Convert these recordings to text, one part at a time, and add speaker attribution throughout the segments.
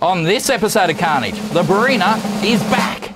Speaker 1: On this episode of Carnage, the Barina is back.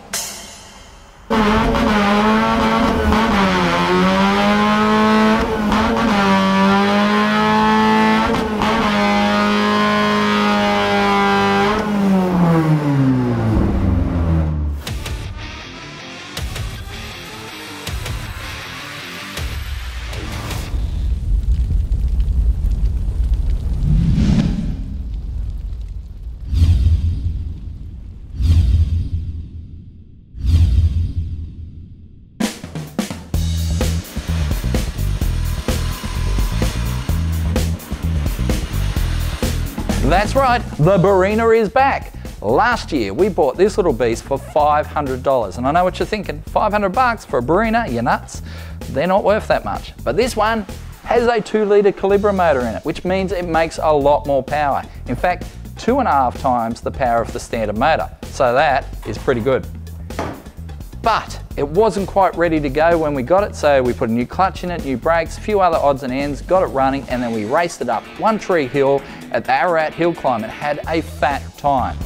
Speaker 1: That's right, the Barina is back. Last year we bought this little beast for $500, and I know what you're thinking, 500 bucks for a Barina, you nuts? They're not worth that much. But this one has a 2-litre Calibra motor in it, which means it makes a lot more power. In fact, 2.5 times the power of the standard motor. So that is pretty good. But it wasn't quite ready to go when we got it, so we put a new clutch in it, new brakes, a few other odds and ends, got it running, and then we raced it up One Tree Hill at the Ararat Hill Climb and had a fat time.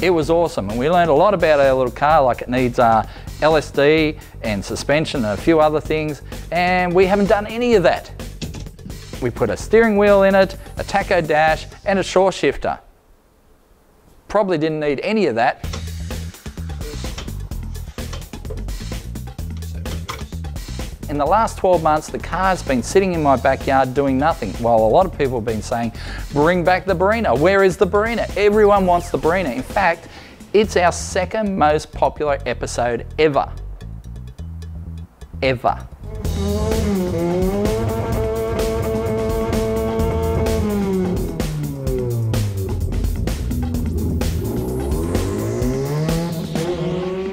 Speaker 1: It was awesome, and we learned a lot about our little car, like it needs LSD and suspension and a few other things, and we haven't done any of that. We put a steering wheel in it, a tacho dash, and a shore shifter. Probably didn't need any of that. In the last 12 months, the car's been sitting in my backyard doing nothing, while a lot of people have been saying, bring back the Barina. Where is the Barina? Everyone wants the Barina. In fact, it's our second most popular episode ever. Ever.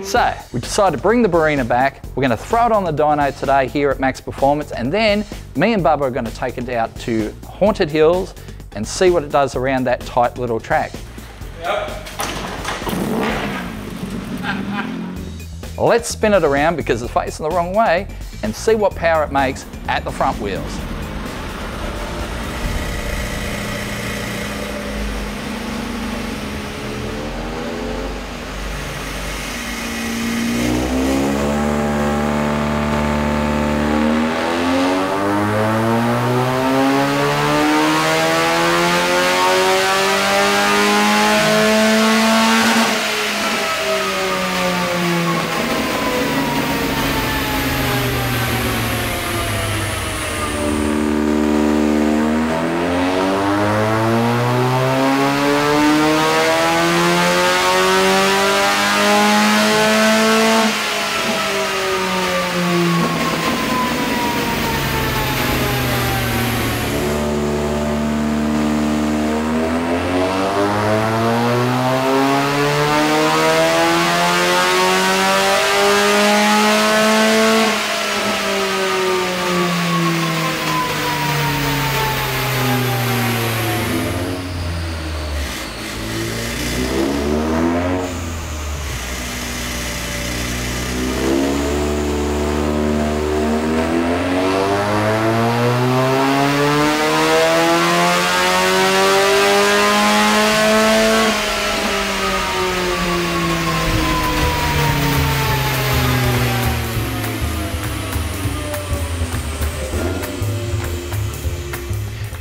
Speaker 1: So we decided to bring the Barina back. We're going to throw it on the dyno today here at Max Performance, and then me and Bubba are going to take it out to Haunted Hills and see what it does around that tight little track. Yep. Let's spin it around because it's facing the wrong way and see what power it makes at the front wheels.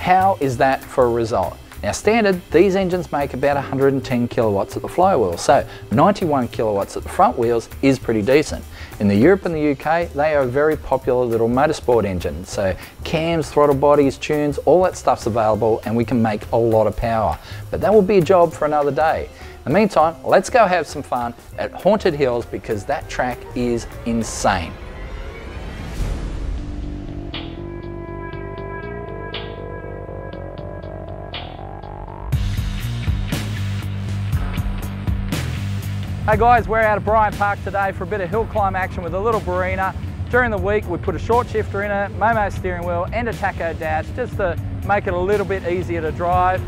Speaker 1: How is that for a result? Now standard, these engines make about 110 kilowatts at the flywheel, so 91 kilowatts at the front wheels is pretty decent. In the Europe and the UK, they are a very popular little motorsport engine, so cams, throttle bodies, tunes, all that stuff's available and we can make a lot of power. But that will be a job for another day. In the meantime, let's go have some fun at Haunted Hills because that track is insane. Hey guys, we're out at Bryant Park today for a bit of hill climb action with a little Barina. During the week we put a short shifter in it, Momo steering wheel and a tacho dash just to make it a little bit easier to drive.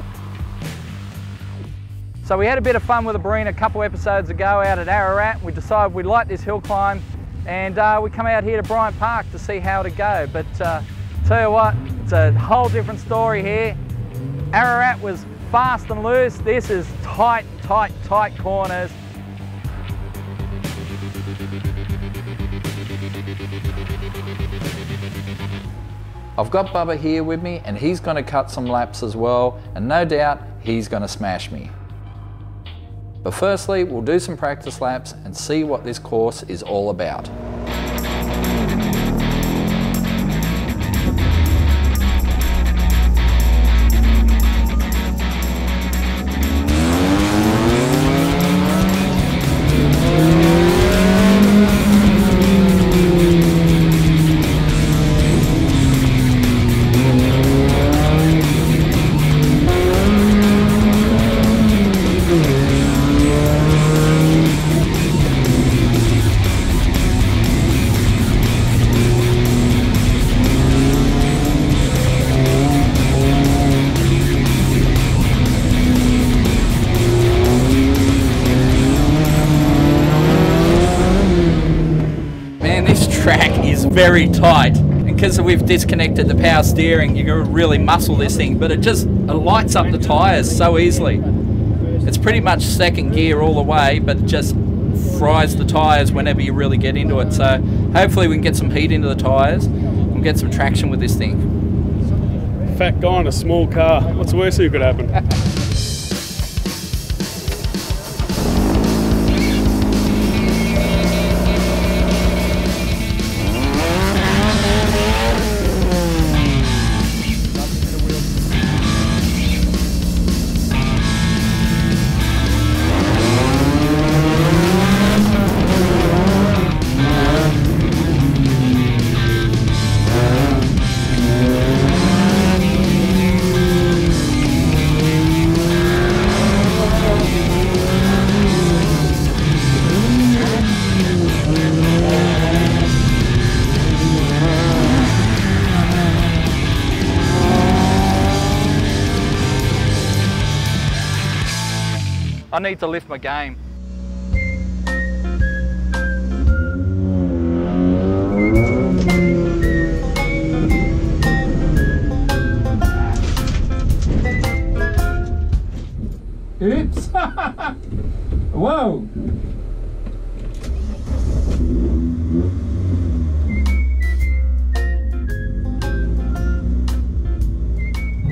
Speaker 1: So we had a bit of fun with the Barina a couple episodes ago out at Ararat. We decided we liked this hill climb, and we come out here to Bryant Park to see how to go. But tell you what, it's a whole different story here. Ararat was fast and loose. This is tight, tight, tight corners. I've got Bubba here with me, and he's going to cut some laps as well, and no doubt he's going to smash me. But firstly, we'll do some practice laps and see what this course is all about. Track is very tight, and because we've disconnected the power steering, you can really muscle this thing, but it lights up the tyres so easily. It's pretty much second gear all the way, but it just fries the tyres whenever you really get into it. So hopefully we can get some heat into the tyres and get some traction with this thing.
Speaker 2: Fat guy in a small car, what's the worst that could happen?
Speaker 1: I need to lift my game.
Speaker 3: Oops! Whoa!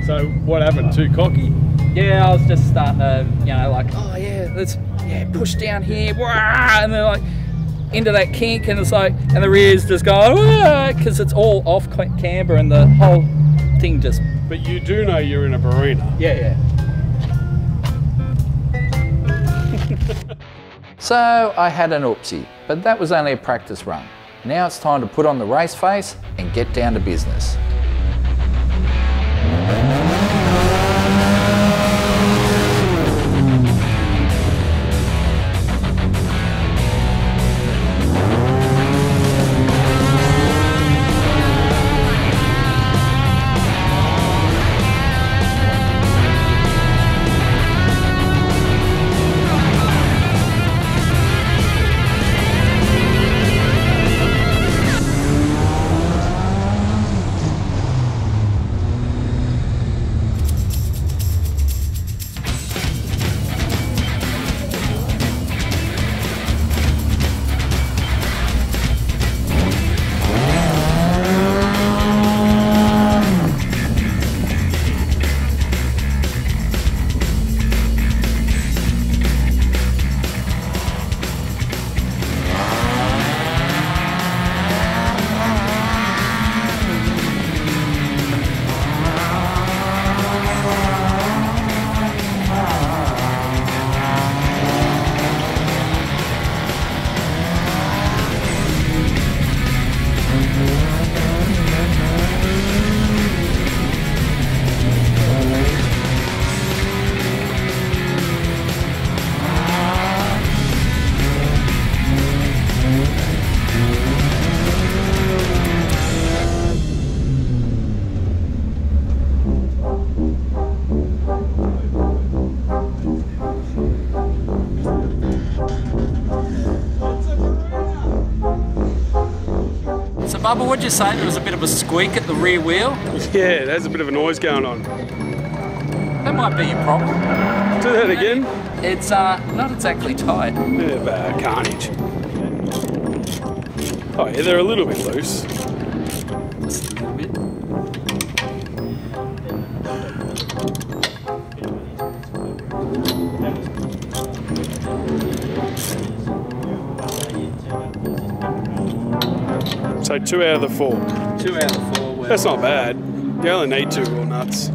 Speaker 2: So what happened? Too cocky?
Speaker 1: Yeah, I was just starting to, like, oh yeah, let's push down here, and then like into that kink, and it's like, and the rear's just going, because it's all off camber, and the whole thing just.
Speaker 2: But you do know you're in a Barina.
Speaker 1: Yeah. So I had an oopsie, but that was only a practice run. Now it's time to put on the race face and get down to business. Bubba, would you say there was a bit of a squeak at the rear wheel?
Speaker 2: Yeah, there's a bit of a noise going on.
Speaker 1: That might be your problem.
Speaker 2: Do that again.
Speaker 1: It's not exactly tight.
Speaker 2: Bit of carnage. Oh yeah, they're a little bit loose.
Speaker 1: Just a little bit.
Speaker 2: So 2 out of the 4.
Speaker 1: 2 out of 4. Well,
Speaker 2: That's not bad. You only need 2 raw nuts.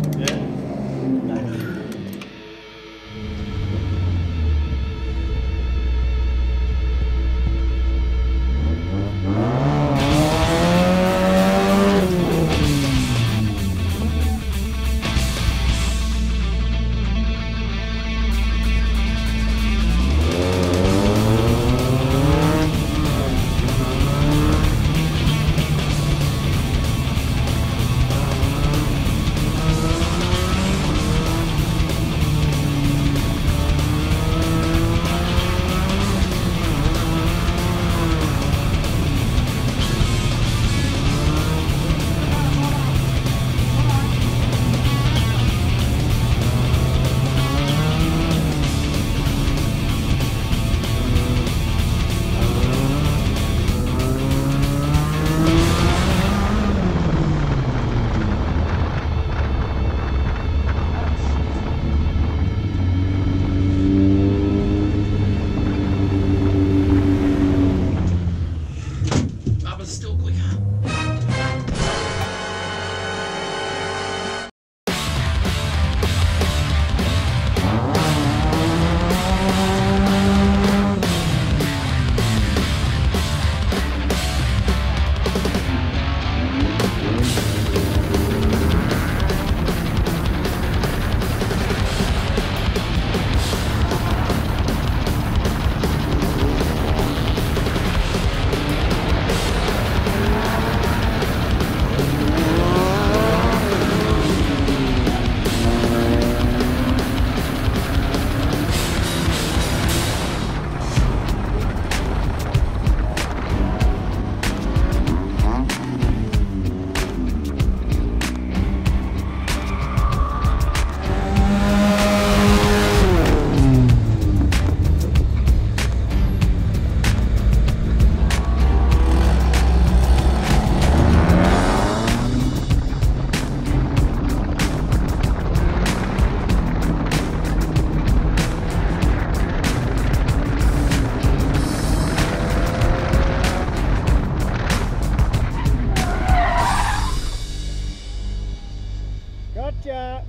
Speaker 4: Gotcha!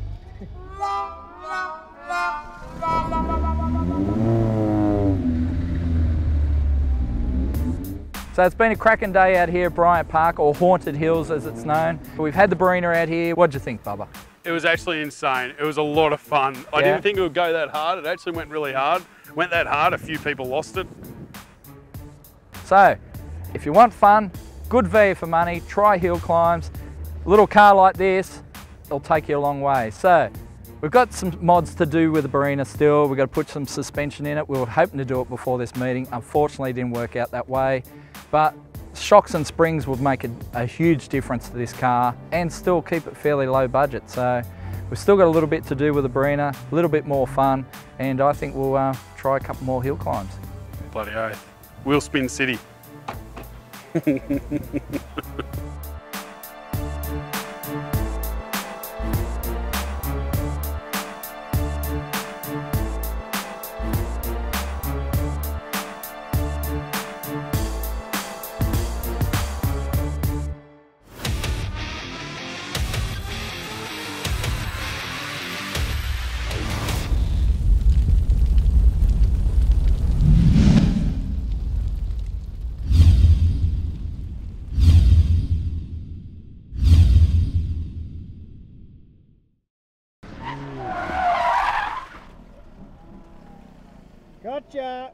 Speaker 1: So it's been a cracking day out here at Bryant Park, or Haunted Hills as it's known. We've had the Barina out here. What'd you think, Bubba?
Speaker 2: It was actually insane. It was a lot of fun. I didn't think it would go that hard. It actually went really hard. Went that hard, a few people lost it.
Speaker 1: So, if you want fun, good value for money, try hill climbs. A little car like this, it'll take you a long way. So, we've got some mods to do with the Barina still. We've got to put some suspension in it. We were hoping to do it before this meeting. Unfortunately, it didn't work out that way. But shocks and springs would make a huge difference to this car and still keep it fairly low budget. So, we've still got a little bit to do with the Barina, a little bit more fun, and I think we'll try a couple more hill climbs.
Speaker 2: Bloody oath. Wheel spin city.
Speaker 4: Gotcha!